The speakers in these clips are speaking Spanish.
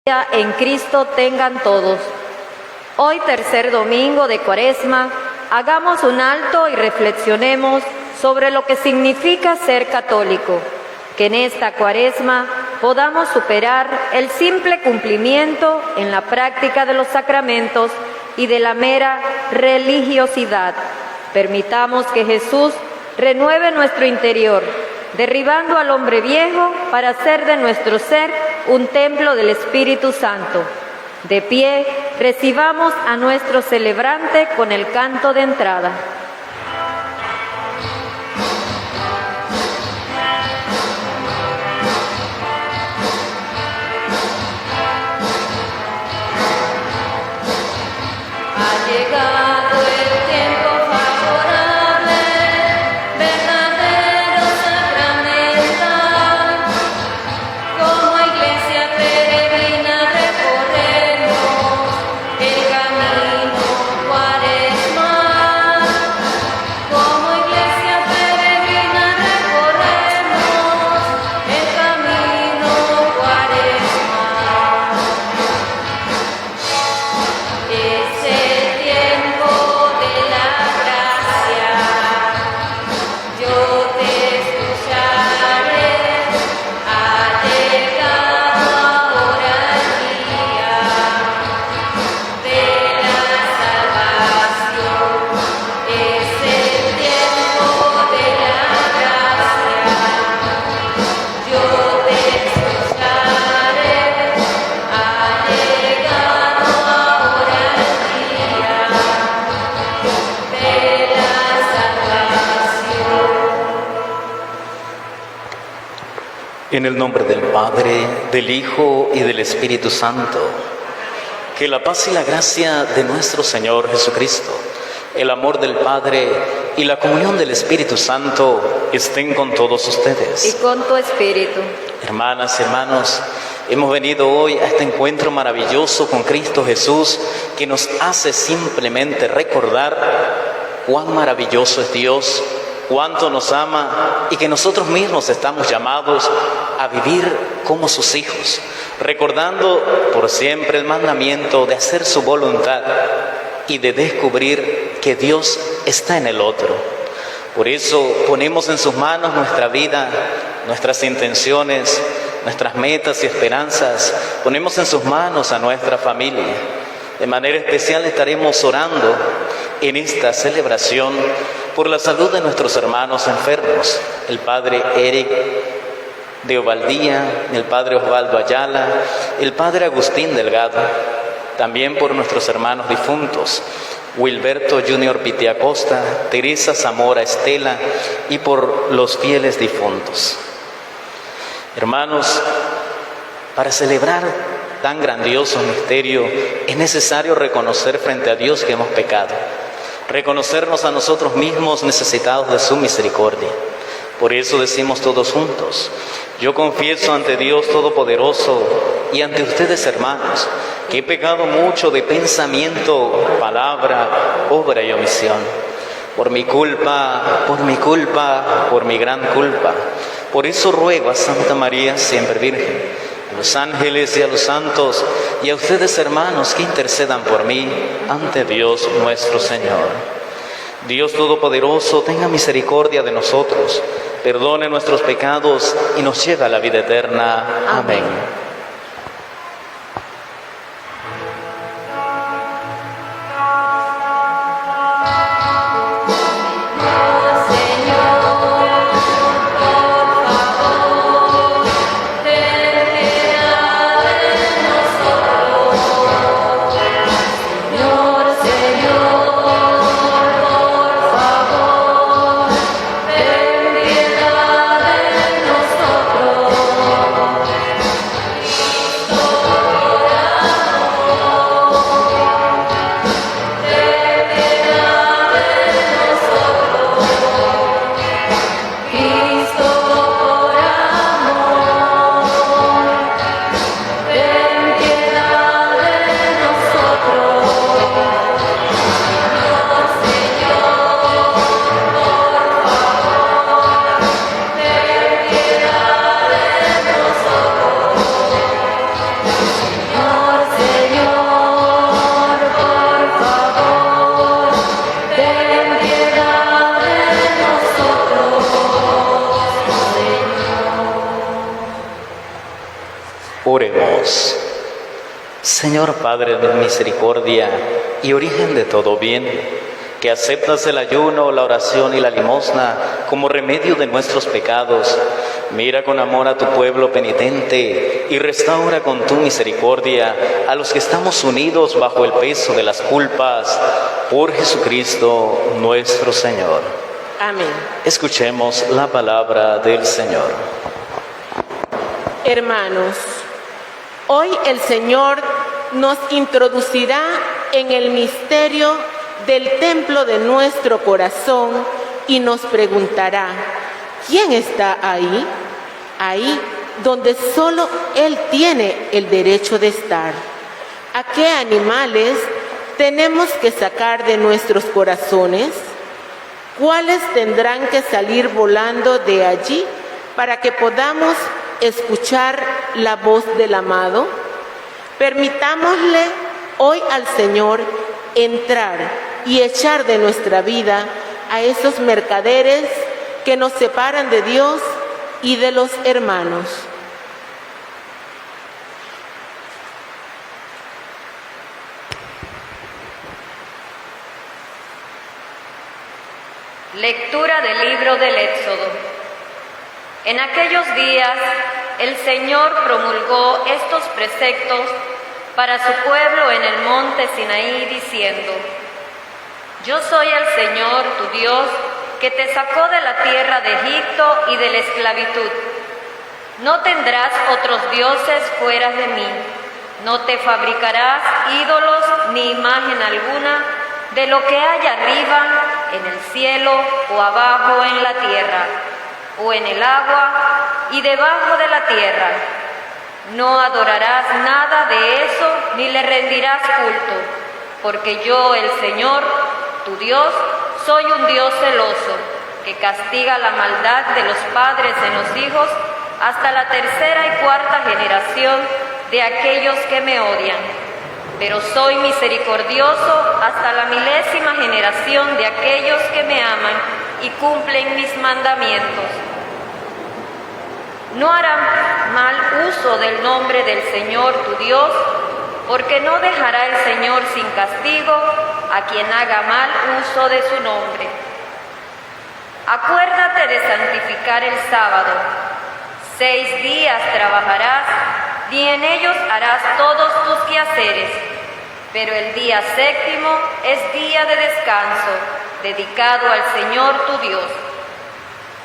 en Cristo tengan todos. Hoy, tercer domingo de Cuaresma, hagamos un alto y reflexionemos sobre lo que significa ser católico. Que en esta Cuaresma podamos superar el simple cumplimiento en la práctica de los sacramentos y de la mera religiosidad. Permitamos que Jesús renueve nuestro interior, derribando al hombre viejo para hacer de nuestro ser un templo del Espíritu Santo. De pie, recibamos a nuestro celebrante con el canto de entrada. Ha llegado el tiempo favorable, verdadero sacramental. Como iglesia peregrina recorremos el camino cuaresmal. Como iglesia peregrina recorremos el camino cuaresmal. Es el tiempo de la gracia, yo te escucharé, ha llegado ahora el día de la salvación. Es el tiempo de la gracia, yo te escucharé, ha llegado ahora el día de la salvación. En el nombre del Padre, del Hijo y del Espíritu Santo, que la paz y la gracia de nuestro Señor Jesucristo, el amor del Padre y la comunión del Espíritu Santo estén con todos Y ustedes. con tu espíritu. Hermanas, hermanos, hemos venido hoy a este encuentro maravilloso con Cristo Jesús que nos hace simplemente recordar cuán maravilloso es Dios, cuánto nos ama y que nosotros mismos estamos llamados a vivir como sus hijos, recordando por siempre el mandamiento de hacer su voluntad y de descubrir que Dios está en el otro. Por eso ponemos en sus manos nuestra vida, nuestras intenciones, nuestras metas y esperanzas. Ponemos en sus manos a nuestra familia. De manera especial estaremos orando en esta celebración por la salud de nuestros hermanos enfermos, el padre Eric de Ovaldía, el padre Osvaldo Ayala, el padre Agustín Delgado, también por nuestros hermanos difuntos, Wilberto Junior Pitiacosta, Teresa Zamora Estela, y por los fieles difuntos. Hermanos, para celebrar tan grandioso misterio es necesario reconocer frente a Dios que hemos pecado, reconocernos a nosotros mismos necesitados de su misericordia. Por eso decimos todos juntos: yo confieso ante Dios Todopoderoso y ante ustedes, hermanos, que he pecado mucho de pensamiento, palabra, obra y omisión. Por mi culpa, por mi gran culpa. Por eso ruego a Santa María, siempre Virgen, a los ángeles y a los santos, y a ustedes, hermanos, que intercedan por mí ante Dios nuestro Señor. Dios Todopoderoso, tenga misericordia de nosotros, perdone nuestros pecados y nos lleve a la vida eterna. Amén. Oremos. Señor Padre de misericordia y origen de todo bien, que aceptas el ayuno, la oración y la limosna como remedio de nuestros pecados, mira con amor a tu pueblo penitente y restaura con tu misericordia a los que estamos unidos bajo el peso de las culpas, por Jesucristo nuestro Señor. Amén. Escuchemos la palabra del Señor. Hermanos, hoy el Señor nos introducirá en el misterio del templo de nuestro corazón y nos preguntará: ¿quién está ahí? Ahí donde solo Él tiene el derecho de estar. ¿A qué animales tenemos que sacar de nuestros corazones? ¿Cuáles tendrán que salir volando de allí para que podamos escuchar la voz del amado? Permitámosle hoy al Señor entrar y echar de nuestra vida a esos mercaderes que nos separan de Dios y de los hermanos. Lectura del libro del Éxodo. En aquellos días el Señor promulgó estos preceptos para su pueblo en el monte Sinaí, diciendo: Yo soy el Señor, tu Dios, que te sacó de la tierra de Egipto y de la esclavitud. No tendrás otros dioses fuera de mí. No te fabricarás ídolos ni imagen alguna de lo que hay arriba en el cielo o abajo en la tierra, o en el agua y debajo de la tierra. No adorarás nada de eso ni le rendirás culto, porque yo, el Señor, tu Dios, soy un Dios celoso, que castiga la maldad de los padres en los hijos hasta la tercera y cuarta generación de aquellos que me odian. Pero soy misericordioso hasta la milésima generación de aquellos que me aman y cumplen mis mandamientos. No harán mal uso del nombre del Señor tu Dios, porque no dejará el Señor sin castigo a quien haga mal uso de su nombre. Acuérdate de santificar el sábado. 6 días trabajarás y en ellos harás todos tus quehaceres, pero el día 7º es día de descanso, dedicado al Señor tu Dios.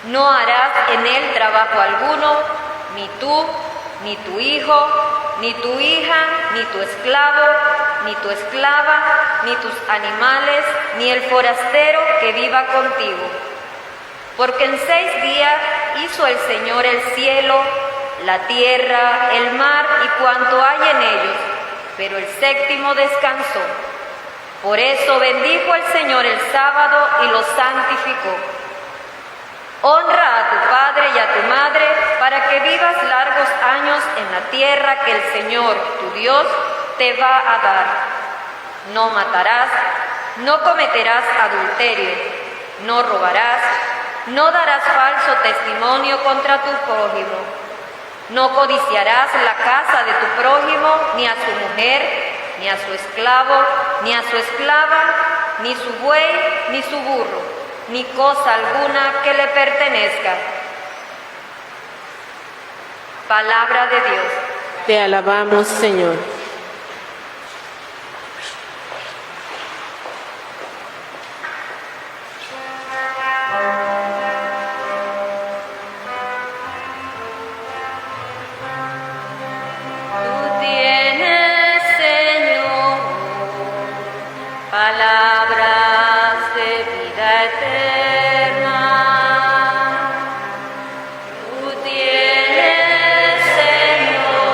No harás en él trabajo alguno, ni tú, ni tu hijo, ni tu hija, ni tu esclavo, ni tu esclava, ni tus animales, ni el forastero que viva contigo. Porque en 6 días hizo el Señor el cielo, la tierra, el mar y cuanto hay en ellos, pero el 7º descansó. Por eso bendijo el Señor el sábado y lo santificó. Honra a tu padre y a tu madre para que vivas largos años en la tierra que el Señor, tu Dios, te va a dar. No matarás, no cometerás adulterio, no robarás, no darás falso testimonio contra tu prójimo. No codiciarás la casa de tu prójimo, ni a su mujer, ni a su esclavo, ni a su esclava, ni su buey, ni su burro, ni cosa alguna que le pertenezca. Palabra de Dios. Te alabamos, Señor. Palabras de vida eterna. Tú tienes, Señor,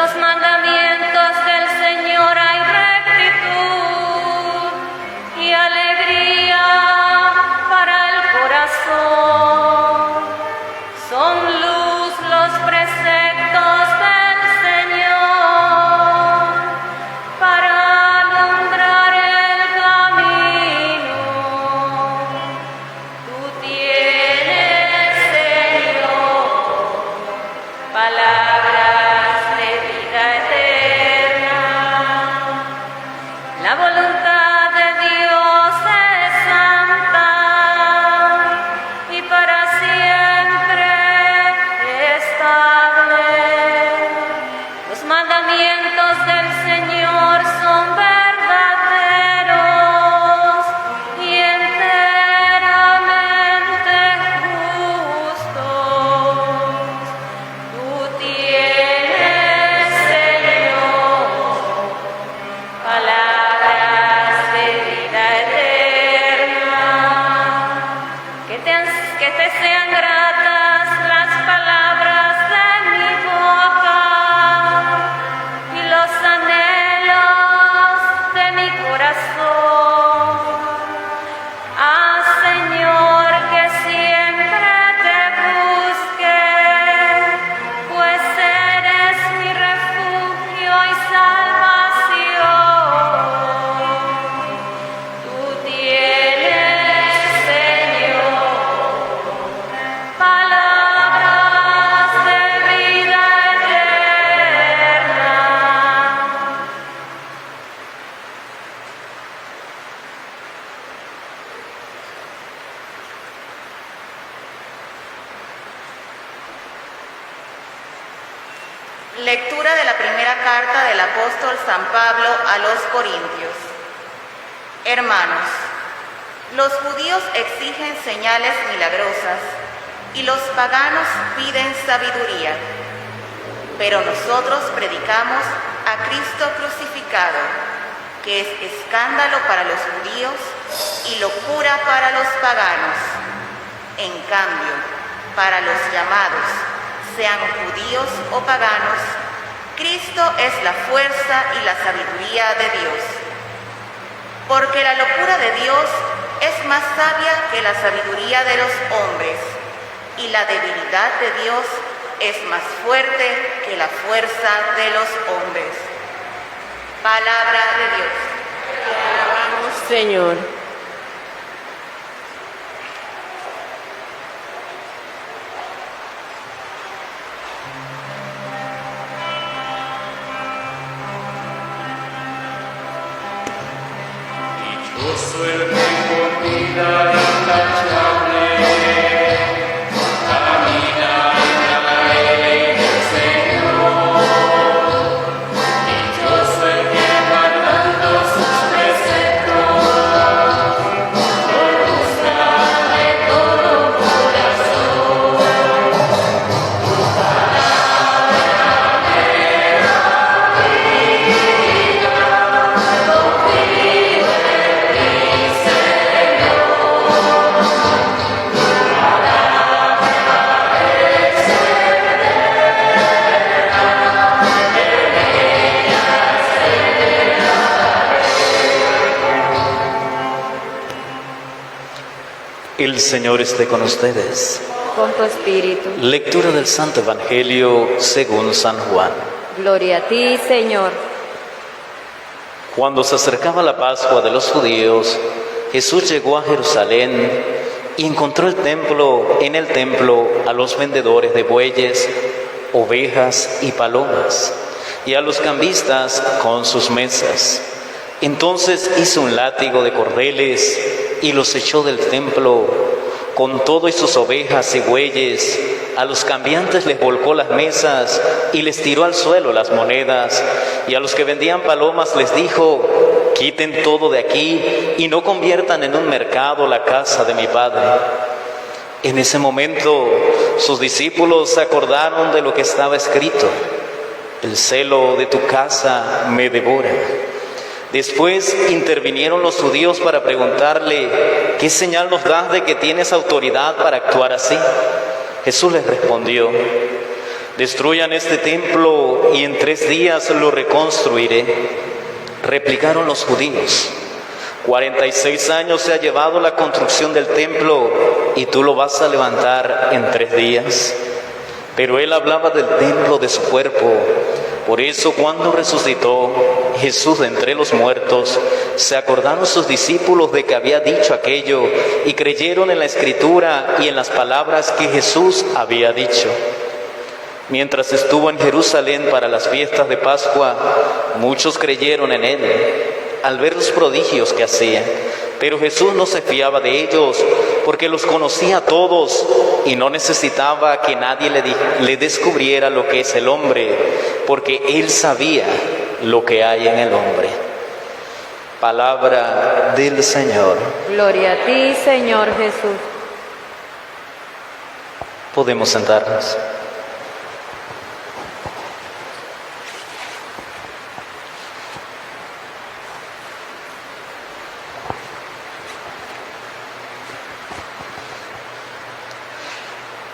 los mandamientos del Señor hay rectitud y alegría para el corazón. Son luz los preceptos del Señor para alumbrar el camino. Tú tienes, Señor, palabras de vida eterna. La voluntad de Dios es santa y para siempre estable. Los mandamientos del Señor son verdaderos y enteramente justos. Tú tienes, Señor, palabras de vida eterna. Que te sean gratas las palabras de mi boca y los anhelos de mi corazón. Haz, Señor, que siempre te busque, pues eres mi refugio y salvación. Tú tienes, Señor, palabras de vida eterna. Lectura de la primera carta del apóstol San Pablo a los Corintios. Hermanos, los judíos exigen señales milagrosas y los paganos piden sabiduría, pero nosotros predicamos a Cristo crucificado, que es escándalo para los judíos y locura para los paganos. En cambio, para los llamados, sean judíos o paganos, Cristo es la fuerza y la sabiduría de Dios. Porque la locura de Dios es más sabia que la sabiduría de los hombres, y la debilidad de Dios es más fuerte que la fuerza de los hombres. Palabra de Dios. Te alabamos, Señor. Dichoso el que con vida intachable camina en la ley del Señor. Dichoso el que guardando sus preceptos lo busca de todo corazón. Tu palabra me da vida, confío en ti, Señor. Tu palabra es El Señor esté con ustedes. Con tu espíritu. Lectura del Santo Evangelio según San Juan. Gloria a ti, Señor. Cuando se acercaba la Pascua de los judíos, Jesús llegó a Jerusalén y encontró en el templo a los vendedores de bueyes, ovejas y palomas, y a los cambistas con sus mesas. Entonces hizo un látigo de cordeles y los echó del templo, con todo y sus ovejas y bueyes. A los cambiantes les volcó las mesas y les tiró al suelo las monedas, y a los que vendían palomas les dijo: quiten todo de aquí y no conviertan en un mercado la casa de mi Padre. En ese momento sus discípulos se acordaron de lo que estaba escrito: el celo de tu casa me devora. Después intervinieron los judíos para preguntarle: ¿qué señal nos das de que tienes autoridad para actuar así? Jesús les respondió: Destruyan este templo y en 3 días lo reconstruiré, replicaron los judíos. 46 años se ha llevado la construcción del templo y tú lo vas a levantar en 3 días. Pero él hablaba del templo de su cuerpo. Por eso cuando resucitó Jesús de entre los muertos, se acordaron sus discípulos de que había dicho aquello y creyeron en la Escritura y en las palabras que Jesús había dicho. Mientras estuvo en Jerusalén para las fiestas de Pascua, muchos creyeron en él al ver los prodigios que hacía. Pero Jesús no se fiaba de ellos porque los conocía a todos y no necesitaba que nadie le descubriera lo que es el hombre, porque él sabía lo que hay en el hombre. Palabra del Señor. Gloria a ti, Señor Jesús. Podemos sentarnos.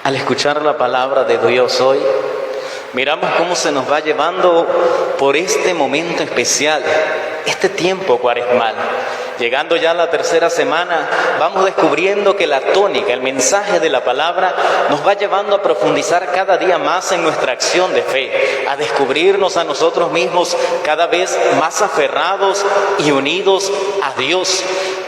Al escuchar la palabra de Dios hoy, miramos cómo se nos va llevando por este momento especial, este tiempo cuaresmal. Llegando ya a la 3ª semana, vamos descubriendo que la tónica, el mensaje de la palabra, nos va llevando a profundizar cada día más en nuestra acción de fe, a descubrirnos a nosotros mismos cada vez más aferrados y unidos a Dios.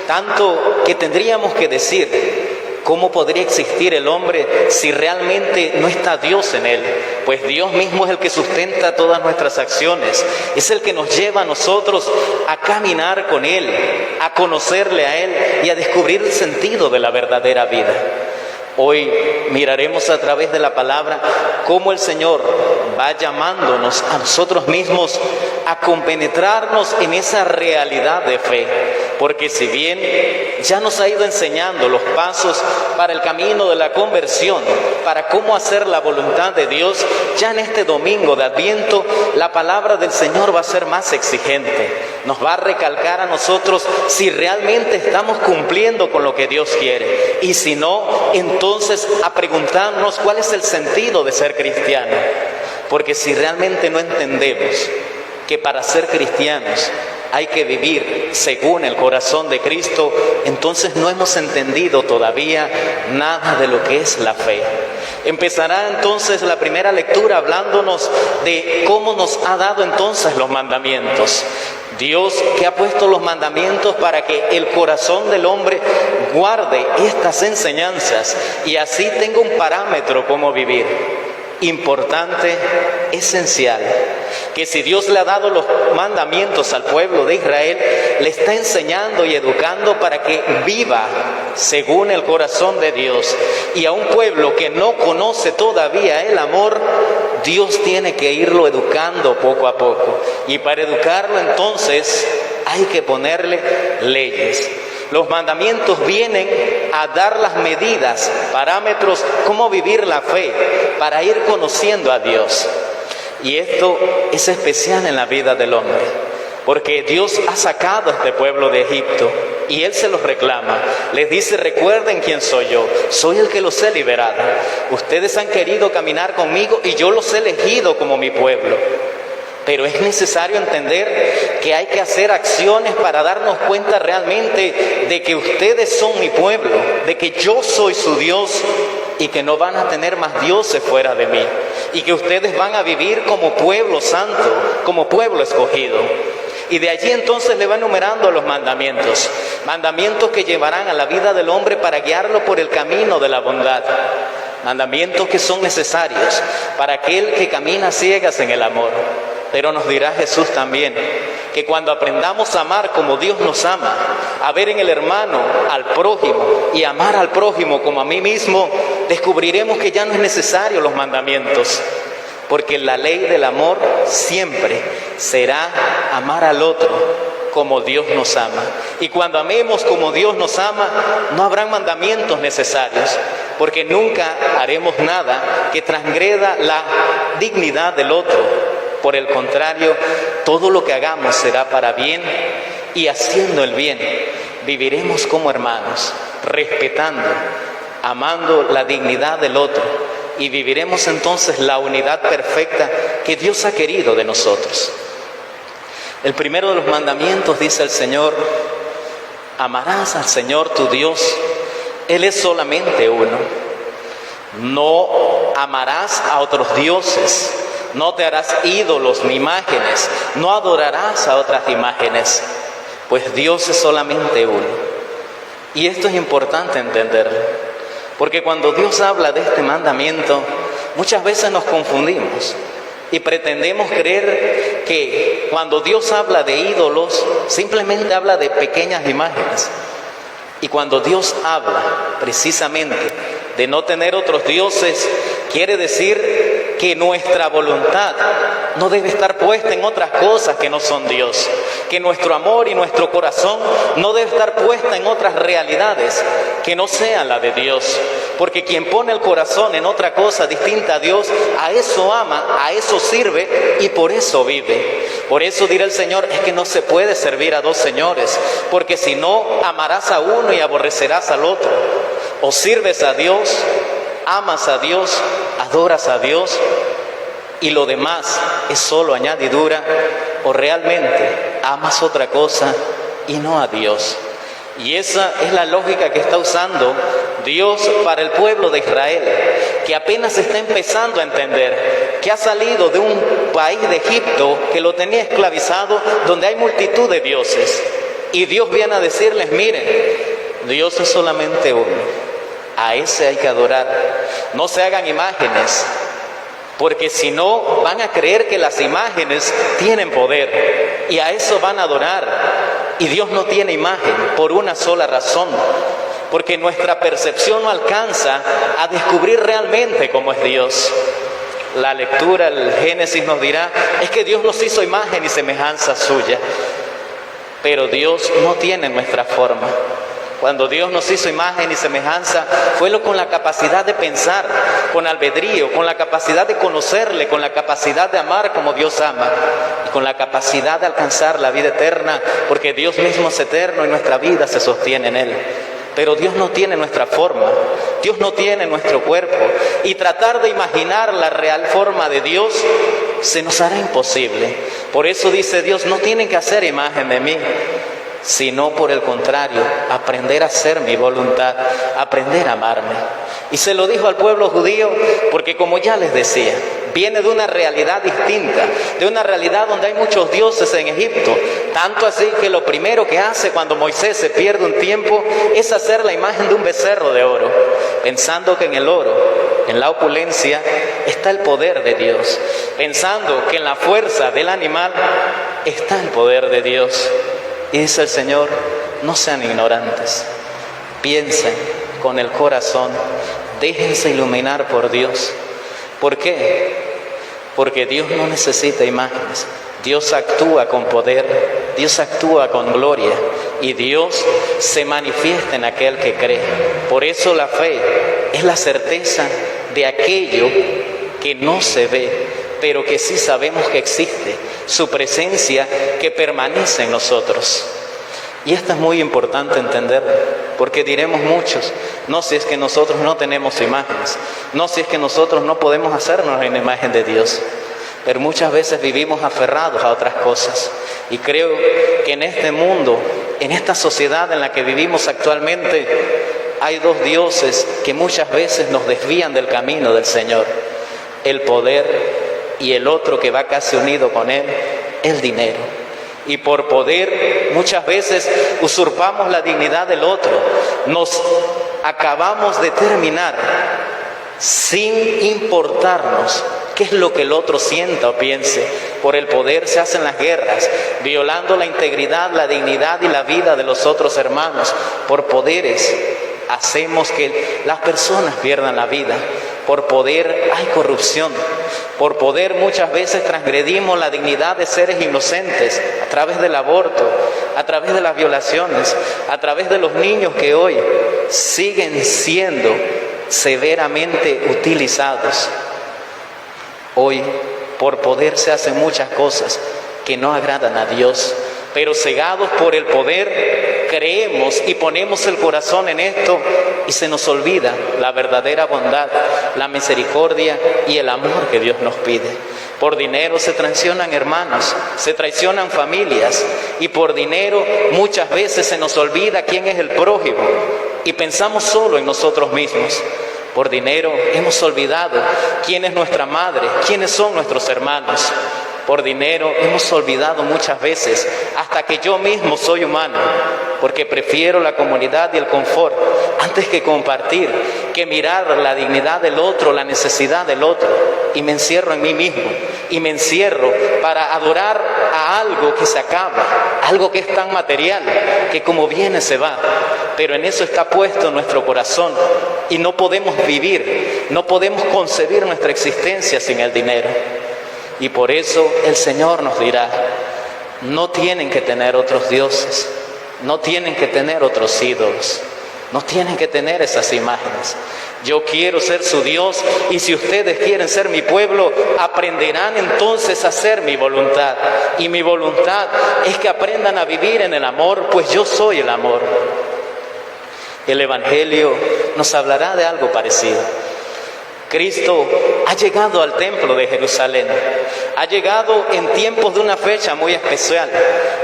Tanto que tendríamos que decir: ¿cómo podría existir el hombre si realmente no está Dios en él? Pues Dios mismo es el que sustenta todas nuestras acciones, es el que nos lleva a nosotros a caminar con Él, a conocerle a Él y a descubrir el sentido de la verdadera vida. Hoy miraremos a través de la palabra cómo el Señor va llamándonos a nosotros mismos a compenetrarnos en esa realidad de fe. Porque si bien ya nos ha ido enseñando los pasos para el camino de la conversión, para cómo hacer la voluntad de Dios, ya en este domingo de Adviento la palabra del Señor va a ser más exigente. Nos va a recalcar a nosotros si realmente estamos cumpliendo con lo que Dios quiere. Y si no, entonces a preguntarnos cuál es el sentido de ser cristiano. Porque si realmente no entendemos que para ser cristianos hay que vivir según el corazón de Cristo, entonces no hemos entendido todavía nada de lo que es la fe. Empezará entonces la primera lectura hablándonos de cómo nos ha dado entonces los mandamientos. Dios que ha puesto los mandamientos para que el corazón del hombre guarde estas enseñanzas y así tenga un parámetro como vivir. Importante, esencial, que si Dios le ha dado los mandamientos al pueblo de Israel, le está enseñando y educando para que viva según el corazón de Dios. Y a un pueblo que no conoce todavía el amor, Dios tiene que irlo educando poco a poco. Y para educarlo entonces hay que ponerle leyes. Los mandamientos vienen a dar las medidas, parámetros, cómo vivir la fe, para ir conociendo a Dios. Y esto es especial en la vida del hombre, porque Dios ha sacado a este pueblo de Egipto y Él se los reclama. Les dice: recuerden quién soy yo, soy el que los he liberado. Ustedes han querido caminar conmigo y yo los he elegido como mi pueblo. Pero es necesario entender que hay que hacer acciones para darnos cuenta realmente de que ustedes son mi pueblo, de que yo soy su Dios y que no van a tener más dioses fuera de mí, y que ustedes van a vivir como pueblo santo, como pueblo escogido. Y de allí entonces le va enumerando los mandamientos, mandamientos que llevarán a la vida del hombre para guiarlo por el camino de la bondad. Mandamientos que son necesarios para aquel que camina ciegas en el amor. Pero nos dirá Jesús también que cuando aprendamos a amar como Dios nos ama, a ver en el hermano al prójimo y amar al prójimo como a mí mismo, descubriremos que ya no es necesario los mandamientos, porque la ley del amor siempre será amar al otro como Dios nos ama. Y cuando amemos como Dios nos ama, no habrán mandamientos necesarios, porque nunca haremos nada que transgreda la dignidad del otro. Por el contrario, todo lo que hagamos será para bien, y haciendo el bien viviremos como hermanos, respetando, amando la dignidad del otro y viviremos entonces la unidad perfecta que Dios ha querido de nosotros. El primero de los mandamientos dice el Señor: amarás al Señor tu Dios, Él es solamente uno. No amarás a otros dioses, no te harás ídolos ni imágenes, no adorarás a otras imágenes, pues Dios es solamente uno. Y esto es importante entenderlo, porque cuando Dios habla de este mandamiento, muchas veces nos confundimos y pretendemos creer que cuando Dios habla de ídolos, simplemente habla de pequeñas imágenes. Y cuando Dios habla precisamente de no tener otros dioses, quiere decir que nuestra voluntad no debe estar puesta en otras cosas que no son Dios, que nuestro amor y nuestro corazón no debe estar puesta en otras realidades que no sean la de Dios, porque quien pone el corazón en otra cosa distinta a Dios, a eso ama, a eso sirve y por eso vive. Por eso dirá el Señor: es que no se puede servir a dos señores, porque si no, amarás a uno y aborrecerás al otro. O sirves a Dios, amas a Dios, adoras a Dios, y lo demás es solo añadidura, o realmente amas otra cosa y no a Dios. Y esa es la lógica que está usando Dios para el pueblo de Israel, que apenas está empezando a entender que ha salido de un país de Egipto que lo tenía esclavizado, donde hay multitud de dioses. Y Dios viene a decirles: miren, Dios es solamente uno, a ese hay que adorar. No se hagan imágenes, porque si no van a creer que las imágenes tienen poder y a eso van a adorar. Y Dios no tiene imagen por una sola razón: porque nuestra percepción no alcanza a descubrir realmente cómo es Dios. La lectura, el Génesis nos dirá: es que Dios nos hizo imagen y semejanza suya. Pero Dios no tiene nuestra forma. Cuando Dios nos hizo imagen y semejanza, fue con la capacidad de pensar, con albedrío, con la capacidad de conocerle, con la capacidad de amar como Dios ama, y con la capacidad de alcanzar la vida eterna, porque Dios mismo es eterno y nuestra vida se sostiene en Él. Pero Dios no tiene nuestra forma, Dios no tiene nuestro cuerpo, y tratar de imaginar la real forma de Dios se nos hará imposible. Por eso dice Dios: no tienen que hacer imagen de mí, sino por el contrario, aprender a hacer mi voluntad, aprender a amarme. Y se lo dijo al pueblo judío porque, como ya les decía, viene de una realidad distinta, de una realidad donde hay muchos dioses en Egipto, tanto así que lo primero que hace cuando Moisés se pierde un tiempo es hacer la imagen de un becerro de oro, pensando que en el oro, en la opulencia, está el poder de Dios, pensando que en la fuerza del animal está el poder de Dios. Y dice el Señor: no sean ignorantes, piensen con el corazón, déjense iluminar por Dios. ¿Por qué? Porque Dios no necesita imágenes. Dios actúa con poder, Dios actúa con gloria, y Dios se manifiesta en aquel que cree. Por eso la fe es la certeza de aquello que no se ve, pero que sí sabemos que existe, su presencia que permanece en nosotros. Y esto es muy importante entenderlo, porque diremos muchos: no, si es que nosotros no tenemos imágenes, no, si es que nosotros no podemos hacernos en la imagen de Dios. Pero muchas veces vivimos aferrados a otras cosas, y creo que en este mundo, en esta sociedad en la que vivimos actualmente, hay dos dioses que muchas veces nos desvían del camino del Señor: el poder, y el otro que va casi unido con él, el dinero. Y por poder muchas veces usurpamos la dignidad del otro, nos acabamos de terminar sin importarnos qué es lo que el otro sienta o piense. Por el poder se hacen las guerras, violando la integridad, la dignidad y la vida de los otros hermanos. Por poderes hacemos que las personas pierdan la vida. Por poder hay corrupción. Por poder muchas veces transgredimos la dignidad de seres inocentes a través del aborto, a través de las violaciones, a través de los niños que hoy siguen siendo severamente utilizados. Hoy, por poder se hacen muchas cosas que no agradan a Dios, pero cegados por el poder creemos y ponemos el corazón en esto y se nos olvida la verdadera bondad, la misericordia y el amor que Dios nos pide. Por dinero se traicionan hermanos, se traicionan familias, y por dinero muchas veces se nos olvida quién es el prójimo y pensamos solo en nosotros mismos. Por dinero hemos olvidado quién es nuestra madre, quiénes son nuestros hermanos. Por dinero hemos olvidado muchas veces hasta que yo mismo soy humano, porque prefiero la comodidad y el confort antes que compartir, que mirar la dignidad del otro, la necesidad del otro, y me encierro en mí mismo, y me encierro para adorar a algo que se acaba, algo que es tan material, que como viene se va, pero en eso está puesto nuestro corazón, y no podemos vivir, no podemos concebir nuestra existencia sin el dinero. Y por eso el Señor nos dirá, no tienen que tener otros dioses, no tienen que tener otros ídolos, no tienen que tener esas imágenes. Yo quiero ser su Dios, y si ustedes quieren ser mi pueblo, aprenderán entonces a hacer mi voluntad. Y mi voluntad es que aprendan a vivir en el amor, pues yo soy el amor. El Evangelio nos hablará de algo parecido. Cristo ha llegado al templo de Jerusalén, ha llegado en tiempos de una fecha muy especial,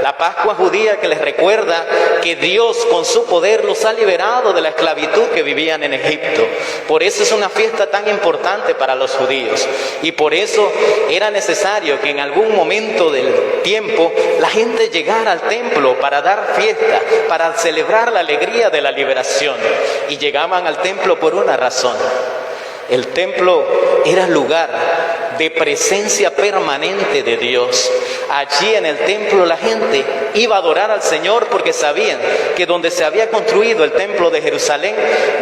la Pascua judía, que les recuerda que Dios con su poder los ha liberado de la esclavitud que vivían en Egipto. Por eso es una fiesta tan importante para los judíos, y por eso era necesario que en algún momento del tiempo la gente llegara al templo para dar fiesta, para celebrar la alegría de la liberación, y llegaban al templo por una razón. El templo era lugar de presencia permanente de Dios. Allí en el templo la gente iba a adorar al Señor porque sabían que donde se había construido el templo de Jerusalén,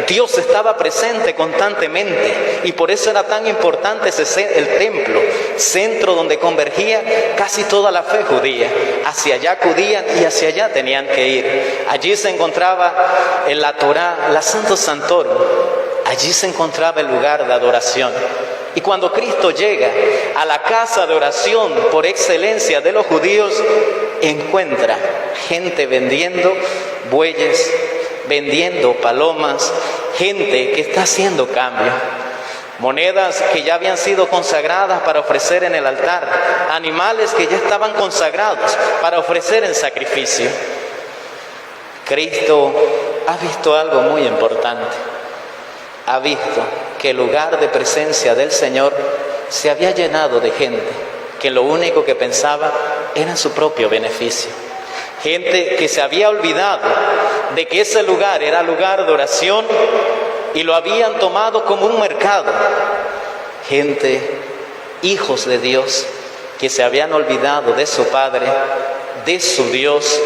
Dios estaba presente constantemente, y por eso era tan importante el templo, centro donde convergía casi toda la fe judía. Hacia allá acudían y hacia allá tenían que ir. Allí se encontraba en la Torá, la Santo Santorum. Allí se encontraba el lugar de adoración. Y cuando Cristo llega a la casa de oración por excelencia de los judíos, encuentra gente vendiendo bueyes, vendiendo palomas, gente que está haciendo cambio. Monedas que ya habían sido consagradas para ofrecer en el altar, animales que ya estaban consagrados para ofrecer en sacrificio. Cristo ha visto algo muy importante. Ha visto que el lugar de presencia del Señor se había llenado de gente que lo único que pensaba era en su propio beneficio. Gente que se había olvidado de que ese lugar era lugar de oración y lo habían tomado como un mercado. Gente, hijos de Dios, que se habían olvidado de su Padre, de su Dios,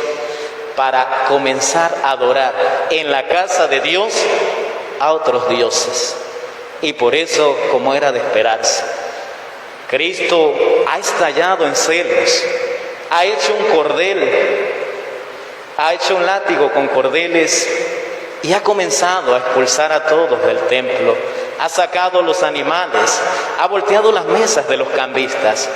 para comenzar a adorar en la casa de Dios a otros dioses. Y por eso, como era de esperarse, Cristo ha estallado en celos, ha hecho un cordel, ha hecho un látigo con cordeles y ha comenzado a expulsar a todos del templo. Ha sacado los animales, ha volteado las mesas de los cambistas.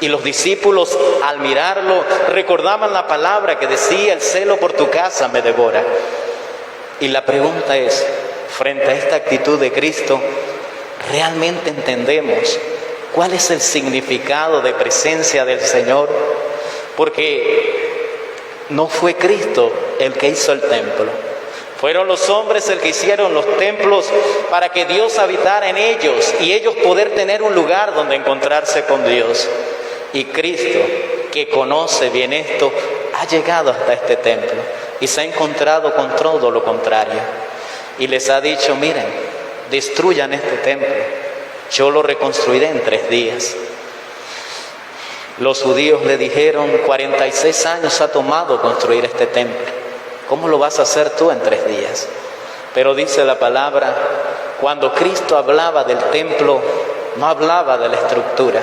Y los discípulos, al mirarlo, recordaban la palabra que decía: el celo por tu casa me devora. Y la pregunta es, frente a esta actitud de Cristo, ¿realmente entendemos cuál es el significado de presencia del Señor? Porque no fue Cristo el que hizo el templo. Fueron los hombres el que hicieron los templos para que Dios habitara en ellos y ellos poder tener un lugar donde encontrarse con Dios. Y Cristo, que conoce bien esto, ha llegado hasta este templo y se ha encontrado con todo lo contrario. Y les ha dicho: miren, destruyan este templo, yo lo reconstruiré en 3 días. Los judíos le dijeron: 46 años ha tomado construir este templo, ¿cómo lo vas a hacer tú en 3 días? Pero dice la palabra, cuando Cristo hablaba del templo, no hablaba de la estructura,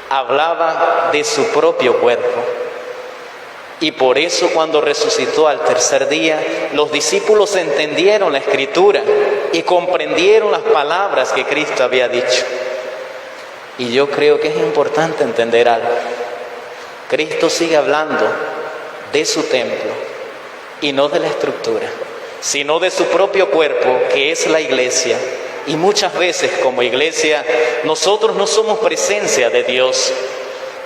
hablaba de su propio cuerpo. Y por eso cuando resucitó al 3er día, los discípulos entendieron la Escritura y comprendieron las palabras que Cristo había dicho. Y yo creo que es importante entender algo. Cristo sigue hablando de su templo, y no de la estructura, sino de su propio cuerpo, que es la iglesia. Y muchas veces como iglesia nosotros no somos presencia de Dios.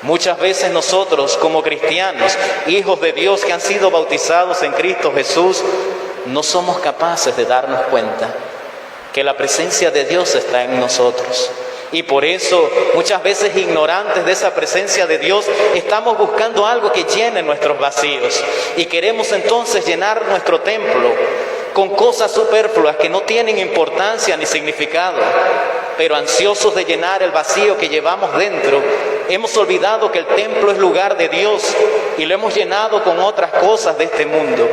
Muchas veces nosotros como cristianos, hijos de Dios que han sido bautizados en Cristo Jesús, no somos capaces de darnos cuenta que la presencia de Dios está en nosotros. Y por eso, muchas veces ignorantes de esa presencia de Dios, estamos buscando algo que llene nuestros vacíos. Y queremos entonces llenar nuestro templo con cosas superfluas que no tienen importancia ni significado. Pero ansiosos de llenar el vacío que llevamos dentro, hemos olvidado que el templo es lugar de Dios y lo hemos llenado con otras cosas de este mundo,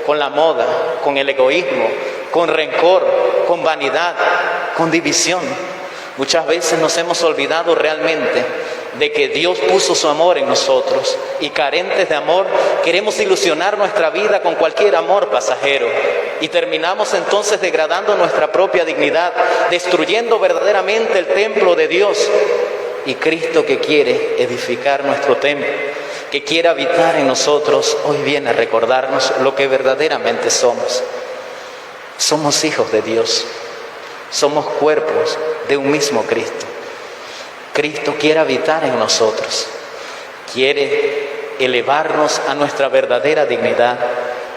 con la moda, con el egoísmo, con rencor, con vanidad, con división. Muchas veces nos hemos olvidado realmente de que Dios puso su amor en nosotros y carentes de amor queremos ilusionar nuestra vida con cualquier amor pasajero y terminamos entonces degradando nuestra propia dignidad, destruyendo verdaderamente el templo de Dios. Y Cristo, que quiere edificar nuestro templo, que quiere habitar en nosotros, hoy viene a recordarnos lo que verdaderamente somos. Somos hijos de Dios. Somos cuerpos de un mismo Cristo. Cristo quiere habitar en nosotros. Quiere elevarnos a nuestra verdadera dignidad,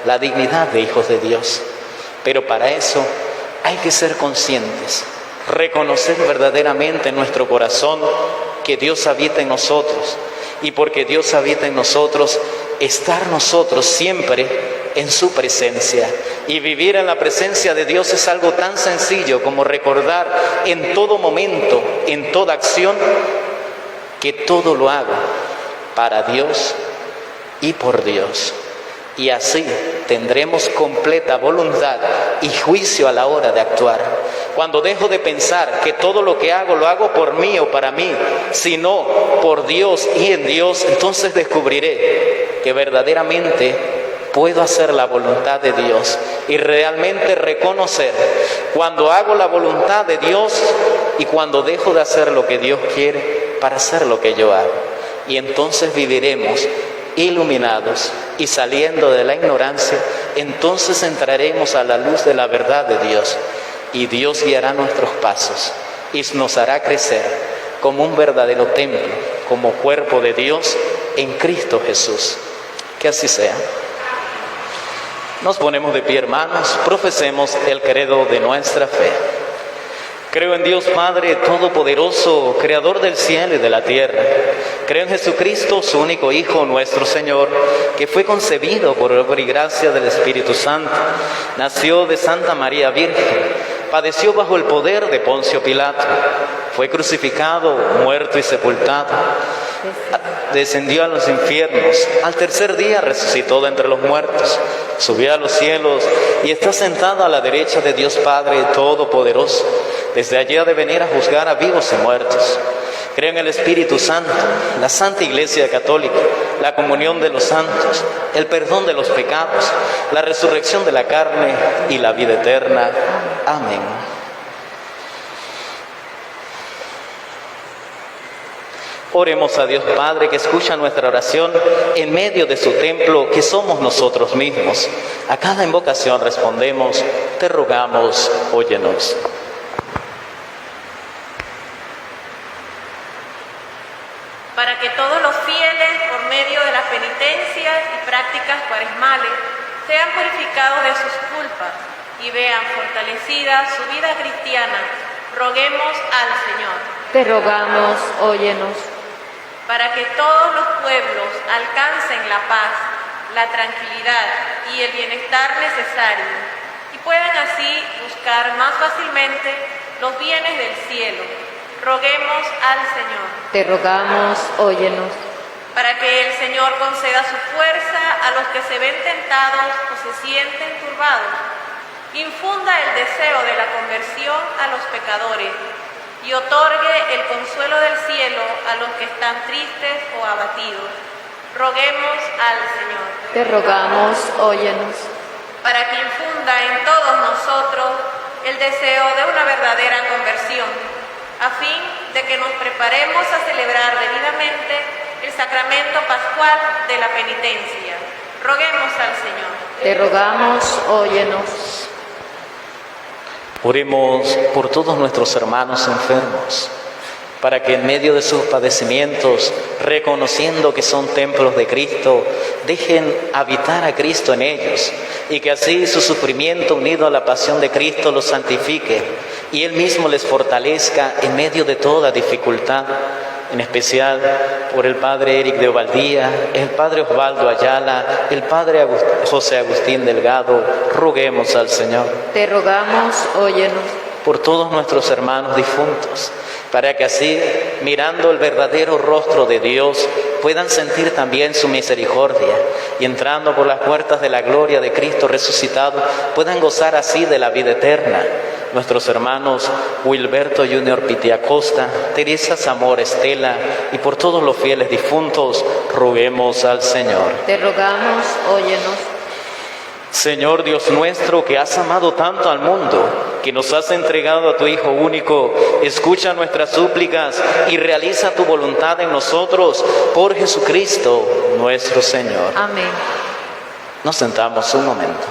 la dignidad de hijos de Dios. Pero para eso hay que ser conscientes, reconocer verdaderamente en nuestro corazón que Dios habita en nosotros. Y porque Dios habita en nosotros, estar nosotros siempre en su presencia. Y vivir en la presencia de Dios es algo tan sencillo como recordar en todo momento, en toda acción, que todo lo hago para Dios y por Dios. Y así tendremos completa voluntad y juicio a la hora de actuar. Cuando dejo de pensar que todo lo que hago lo hago por mí o para mí, sino por Dios y en Dios, entonces descubriré que verdaderamente puedo hacer la voluntad de Dios y realmente reconocer cuando hago la voluntad de Dios y cuando dejo de hacer lo que Dios quiere para hacer lo que yo hago. Y entonces viviremos iluminados y saliendo de la ignorancia, entonces entraremos a la luz de la verdad de Dios y Dios guiará nuestros pasos y nos hará crecer como un verdadero templo, como cuerpo de Dios en Cristo Jesús. Que así sea. Nos ponemos de pie, hermanos, profesemos el credo de nuestra fe. Creo en Dios Padre Todopoderoso, Creador del cielo y de la tierra. Creo en Jesucristo, su único Hijo, nuestro Señor, que fue concebido por obra y gracia del Espíritu Santo. Nació de Santa María Virgen, padeció bajo el poder de Poncio Pilato, fue crucificado, muerto y sepultado. Descendió a los infiernos, al tercer día resucitó de entre los muertos, subió a los cielos y está sentado a la derecha de Dios Padre Todopoderoso. Desde allí ha de venir a juzgar a vivos y muertos. Creo en el Espíritu Santo, la Santa Iglesia Católica, la comunión de los santos, el perdón de los pecados, la resurrección de la carne y la vida eterna. Amén. Oremos a Dios Padre, que escucha nuestra oración en medio de su templo, que somos nosotros mismos. A cada invocación respondemos: te rogamos, óyenos. Para que todos los fieles, por medio de las penitencias y prácticas cuaresmales, sean purificados de sus culpas y vean fortalecida su vida cristiana, roguemos al Señor. Te rogamos, óyenos. Para que todos los pueblos alcancen la paz, la tranquilidad y el bienestar necesario, y puedan así buscar más fácilmente los bienes del cielo, roguemos al Señor. Te rogamos, óyenos. Para que el Señor conceda su fuerza a los que se ven tentados o se sienten turbados, infunda el deseo de la conversión a los pecadores y otorgue el consuelo del cielo a los que están tristes o abatidos. Roguemos al Señor. Te rogamos, óyenos. Para que infunda en todos nosotros el deseo de una verdadera conversión, a fin de que nos preparemos a celebrar debidamente el sacramento pascual de la penitencia. Roguemos al Señor. Te rogamos, óyenos. Oremos por todos nuestros hermanos enfermos, para que en medio de sus padecimientos, reconociendo que son templos de Cristo, dejen habitar a Cristo en ellos, y que así su sufrimiento unido a la pasión de Cristo los santifique, y Él mismo les fortalezca en medio de toda dificultad. En especial por el Padre Eric de Ovaldía, el Padre Osvaldo Ayala, el Padre José Agustín Delgado, roguemos al Señor. Te rogamos, óyenos. Por todos nuestros hermanos difuntos, para que así, mirando el verdadero rostro de Dios, puedan sentir también su misericordia, y entrando por las puertas de la gloria de Cristo resucitado, puedan gozar así de la vida eterna. Nuestros hermanos Wilberto Junior Pitiacosta, Teresa Zamora Estela, y por todos los fieles difuntos, roguemos al Señor. Te rogamos, óyenos. Señor Dios nuestro, que has amado tanto al mundo, que nos has entregado a tu Hijo único, escucha nuestras súplicas y realiza tu voluntad en nosotros, por Jesucristo nuestro Señor. Amén. Nos sentamos un momento.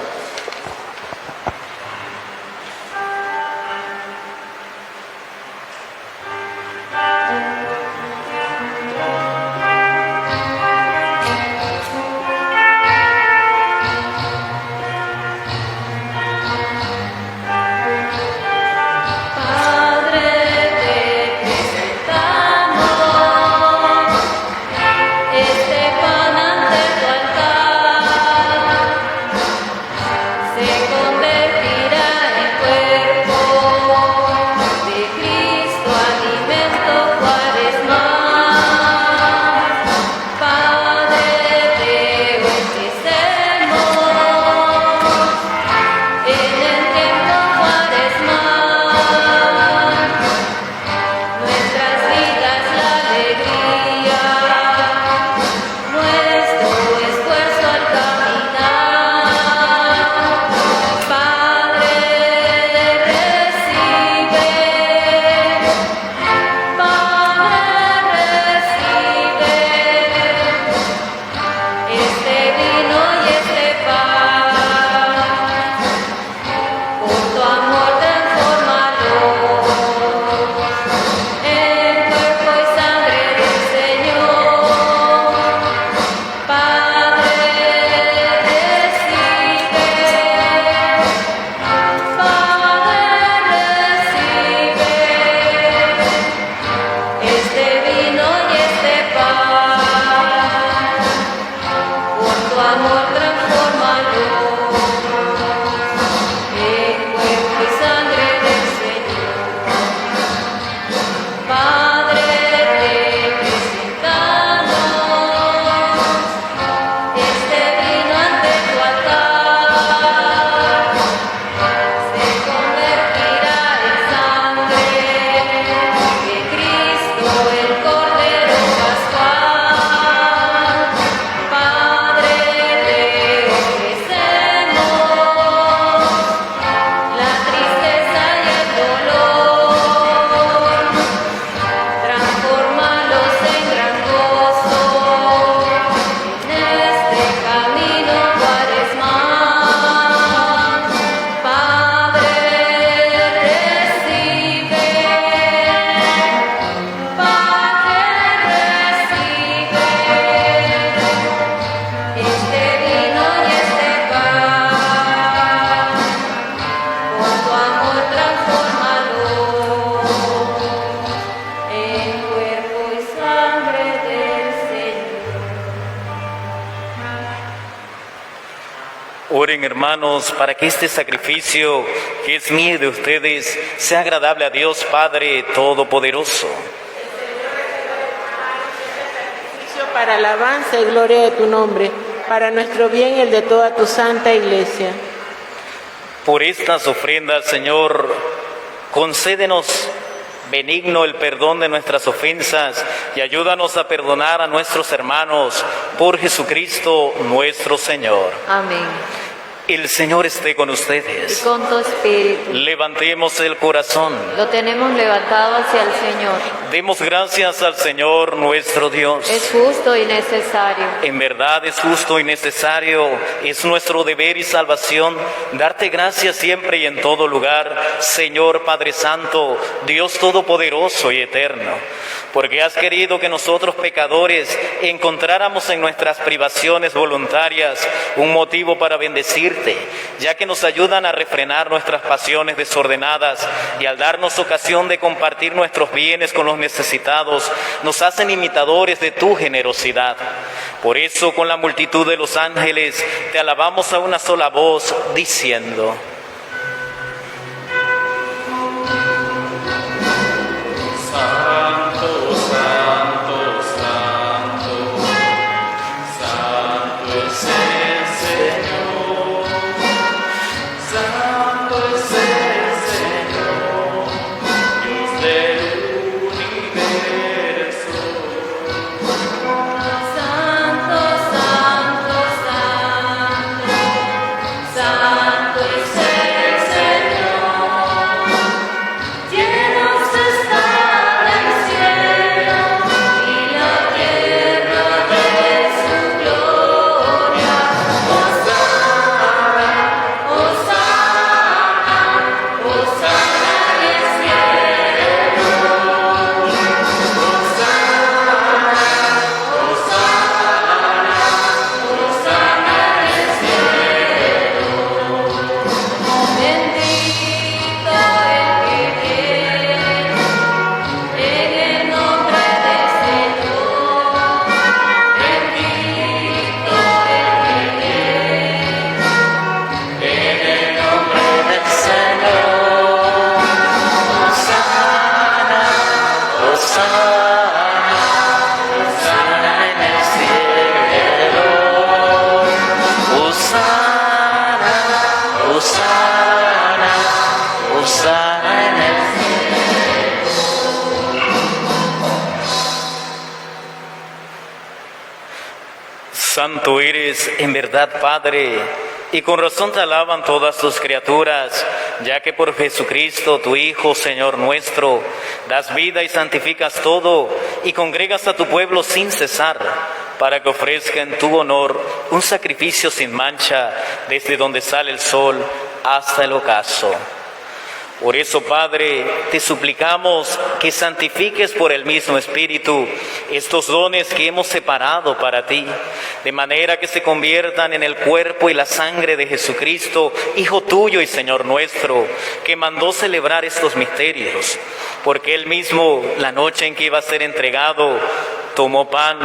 Oren, hermanos, para que este sacrificio que es mío y de ustedes sea agradable a Dios Padre Todopoderoso. Para alabanza y gloria de tu nombre, para nuestro bien y el de toda tu santa iglesia. Por estas ofrendas, Señor, concédenos benigno el perdón de nuestras ofensas y ayúdanos a perdonar a nuestros hermanos por Jesucristo nuestro Señor. Amén. El Señor esté con y ustedes. con tu espíritu. Levantemos el corazón. Lo tenemos levantado hacia el Señor. Demos gracias al Señor nuestro Dios. Es justo y necesario. En verdad es justo y necesario, es nuestro deber y salvación darte gracias siempre y en todo lugar, Señor Padre Santo, Dios Todopoderoso y Eterno, porque has querido que nosotros pecadores encontráramos en nuestras privaciones voluntarias un motivo para bendecirte, ya que nos ayudan a refrenar nuestras pasiones desordenadas y al darnos ocasión de compartir nuestros bienes con los necesitados, nos hacen imitadores de tu generosidad. Por eso, con la multitud de los ángeles, te alabamos a una sola voz, diciendo: Santo, santo, santo, santo es el Señor, santo es el Señor, Dios del universo. Santo, santo, santo, santo es el Señor. Llenos está el cielo y la tierra de su gloria. Hosana, hosana, hosana en el cielo. Bendito el que viene en el nombre del Señor. Bendito el que viene en el nombre del Señor. Hosana, Hosana en el cielo. Hosana, Hosana, Hosana en el Santo eres en verdad, Padre, y con razón te alaban todas tus criaturas, ya que por Jesucristo, tu Hijo, Señor nuestro, das vida y santificas todo, y congregas a tu pueblo sin cesar, para que ofrezca en tu honor un sacrificio sin mancha, desde donde sale el sol hasta el ocaso. Por eso, Padre, te suplicamos que santifiques por el mismo Espíritu estos dones que hemos separado para ti, de manera que se conviertan en el cuerpo y la sangre de Jesucristo, Hijo tuyo y Señor nuestro, que mandó celebrar estos misterios, porque Él mismo, la noche en que iba a ser entregado, tomó pan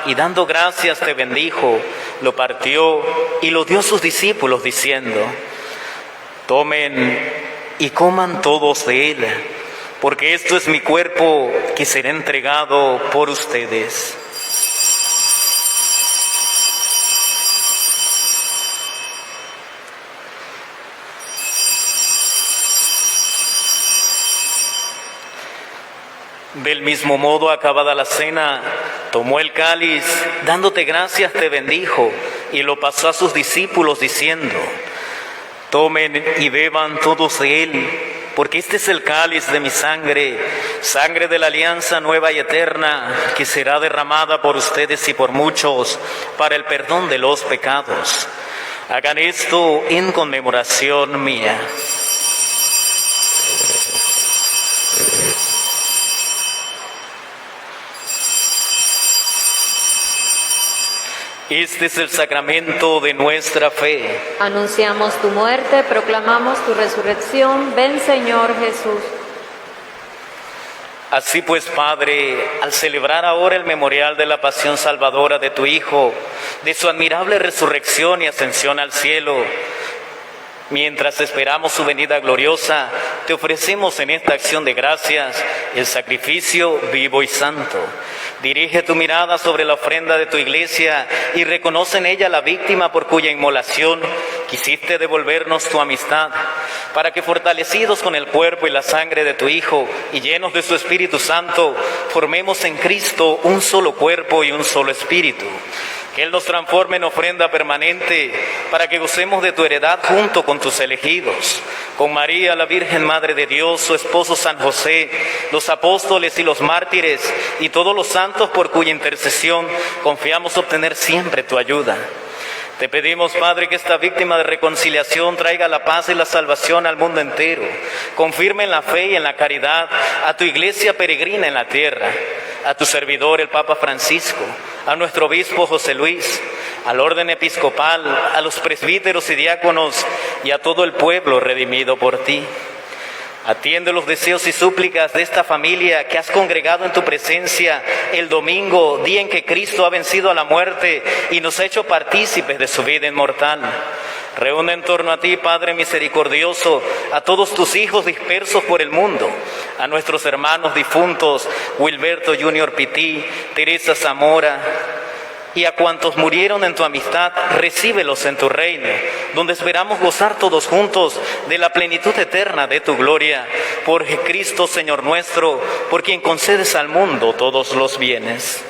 y dando gracias te bendijo, lo partió y lo dio a sus discípulos diciendo: tomen y coman todos de él, porque esto es mi cuerpo que será entregado por ustedes. Del mismo modo, acabada la cena, tomó el cáliz, dándote gracias te bendijo, y lo pasó a sus discípulos diciendo: tomen y beban todos de él, porque este es el cáliz de mi sangre, sangre de la alianza nueva y eterna, que será derramada por ustedes y por muchos para el perdón de los pecados. Hagan esto en conmemoración mía. Este es el sacramento de nuestra fe. Anunciamos tu muerte, proclamamos tu resurrección. Ven, Señor Jesús. Así pues, Padre, al celebrar ahora el memorial de la pasión salvadora de tu Hijo, de su admirable resurrección y ascensión al cielo, mientras esperamos su venida gloriosa, te ofrecemos en esta acción de gracias el sacrificio vivo y santo. Dirige tu mirada sobre la ofrenda de tu iglesia y reconoce en ella la víctima por cuya inmolación quisiste devolvernos tu amistad, para que fortalecidos con el cuerpo y la sangre de tu Hijo y llenos de su Espíritu Santo, formemos en Cristo un solo cuerpo y un solo espíritu. Que Él nos transforme en ofrenda permanente para que gocemos de tu heredad junto con tus elegidos, con María, la Virgen Madre de Dios, su esposo San José, los apóstoles y los mártires y todos los santos por cuya intercesión confiamos obtener siempre tu ayuda. Te pedimos, Padre, que esta víctima de reconciliación traiga la paz y la salvación al mundo entero. Confirme en la fe y en la caridad a tu iglesia peregrina en la tierra, a tu servidor el Papa Francisco, a nuestro obispo José Luis, al orden episcopal, a los presbíteros y diáconos y a todo el pueblo redimido por ti. Atiende los deseos y súplicas de esta familia que has congregado en tu presencia el domingo, día en que Cristo ha vencido a la muerte y nos ha hecho partícipes de su vida inmortal. Reúne en torno a ti, Padre misericordioso, a todos tus hijos dispersos por el mundo, a nuestros hermanos difuntos, Wilberto Junior Pití, Teresa Zamora, y a cuantos murieron en tu amistad, recíbelos en tu reino, donde esperamos gozar todos juntos de la plenitud eterna de tu gloria, por Cristo Señor nuestro, por quien concedes al mundo todos los bienes.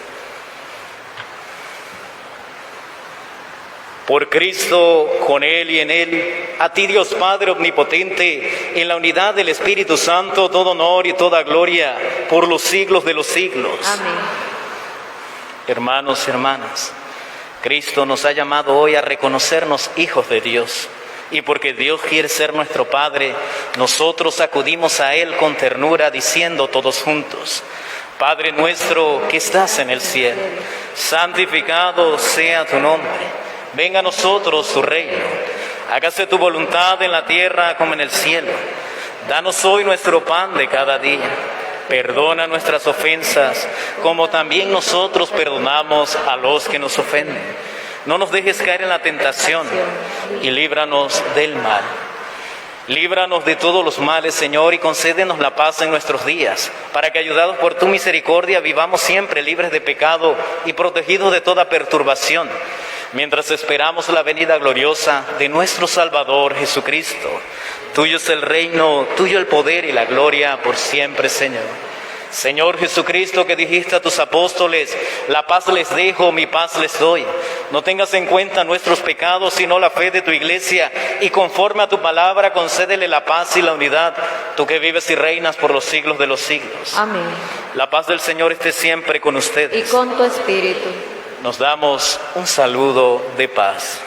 Por Cristo, con Él y en Él, a ti Dios Padre omnipotente, en la unidad del Espíritu Santo, todo honor y toda gloria, por los siglos de los siglos. Amén. Hermanos y hermanas, Cristo nos ha llamado hoy a reconocernos hijos de Dios. Y porque Dios quiere ser nuestro Padre, nosotros acudimos a Él con ternura diciendo todos juntos: Padre nuestro que estás en el cielo, santificado sea tu nombre. Venga a nosotros tu reino. Hágase tu voluntad en la tierra como en el cielo. Danos hoy nuestro pan de cada día. Perdona nuestras ofensas, como también nosotros perdonamos a los que nos ofenden. No nos dejes caer en la tentación y líbranos del mal. Líbranos de todos los males, Señor, y concédenos la paz en nuestros días, para que, ayudados por tu misericordia, vivamos siempre libres de pecado y protegidos de toda perturbación, mientras esperamos la venida gloriosa de nuestro Salvador Jesucristo. Tuyo es el reino, tuyo el poder y la gloria por siempre, Señor. Señor Jesucristo, que dijiste a tus apóstoles: la paz les dejo, mi paz les doy. No tengas en cuenta nuestros pecados, sino la fe de tu iglesia, y conforme a tu palabra concédele la paz y la unidad, tú que vives y reinas por los siglos de los siglos. Amén. La paz del Señor esté siempre con ustedes. Y con tu espíritu. Nos damos un saludo de paz.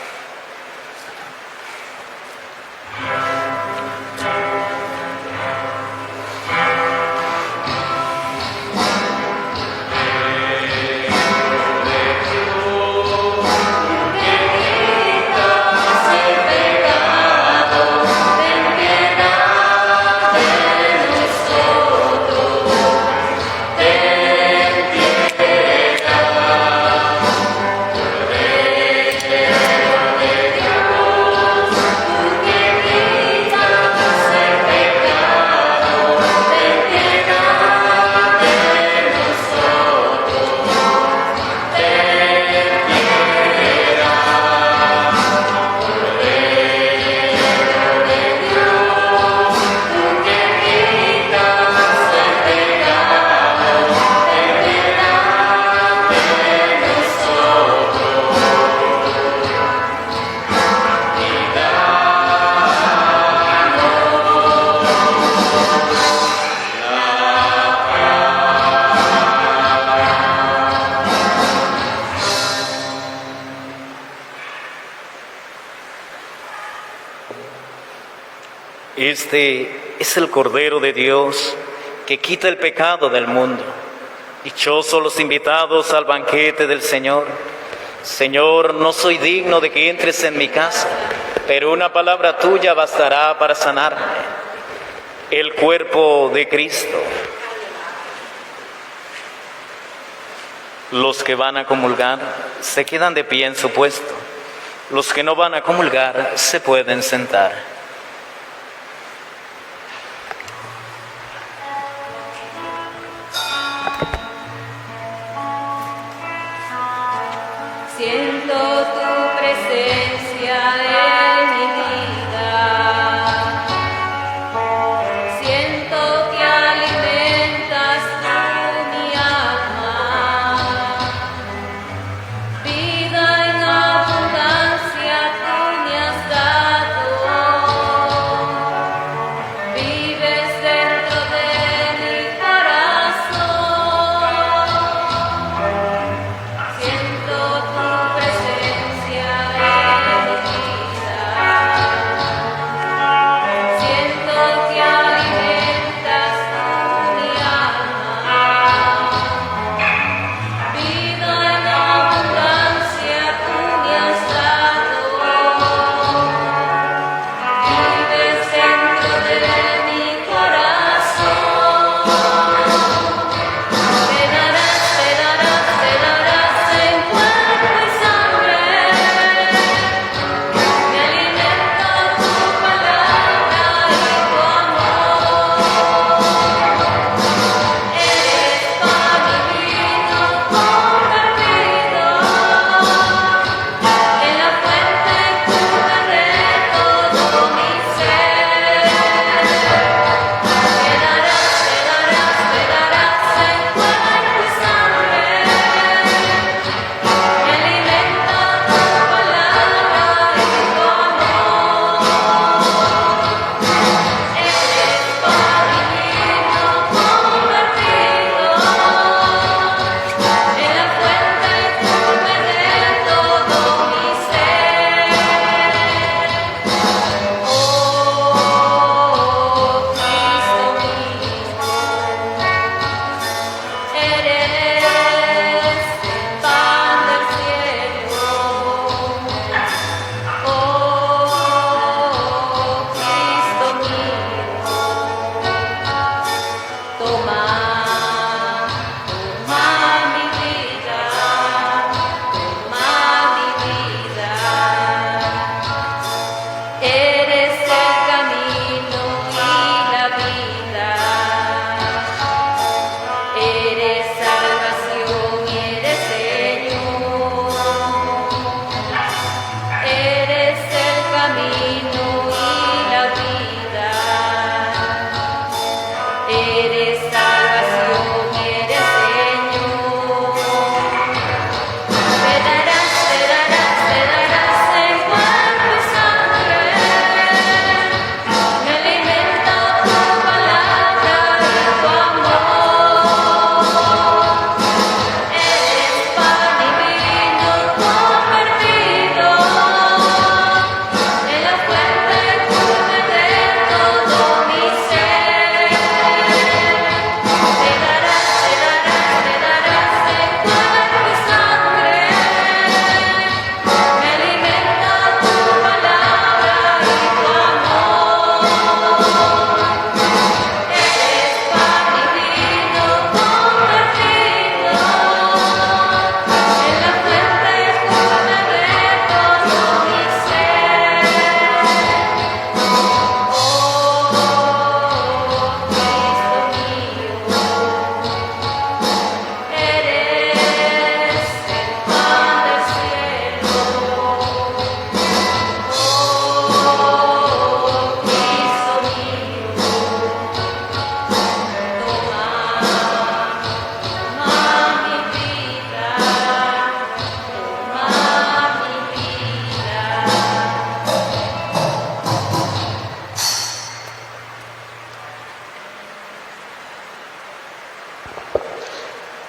Este es el Cordero de Dios que quita el pecado del mundo. Dichosos los invitados al banquete del Señor. Señor, no soy digno de que entres en mi casa, pero una palabra tuya bastará para sanarme. El cuerpo de Cristo. Los que van a comulgar se quedan de pie en su puesto. Los que no van a comulgar se pueden sentar. Siento tu presencia en mi vida. Siento que alimentas tú mi alma. Vida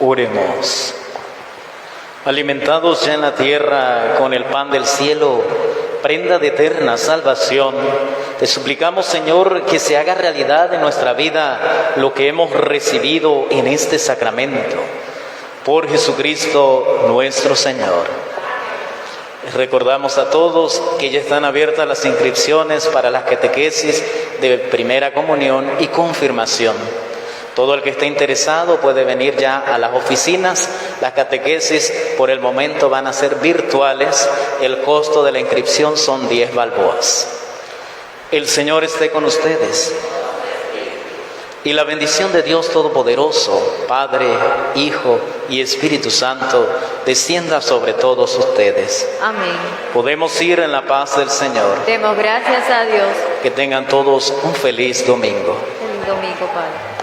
Oremos. Alimentados ya en la tierra con el pan del cielo, prenda de eterna salvación, te suplicamos, Señor, que se haga realidad en nuestra vida lo que hemos recibido en este sacramento. Por Jesucristo nuestro Señor. Recordamos a todos que ya están abiertas las inscripciones para las catequesis de primera comunión y confirmación. Todo el que esté interesado puede venir ya a las oficinas. Las catequesis por el momento van a ser virtuales. El costo de la inscripción son 10 balboas. El Señor esté con ustedes. Y la bendición de Dios Todopoderoso, Padre, Hijo y Espíritu Santo, descienda sobre todos ustedes. Amén. Podemos ir en la paz del Señor. Demos gracias a Dios. Que tengan todos un feliz domingo. Feliz domingo, Padre.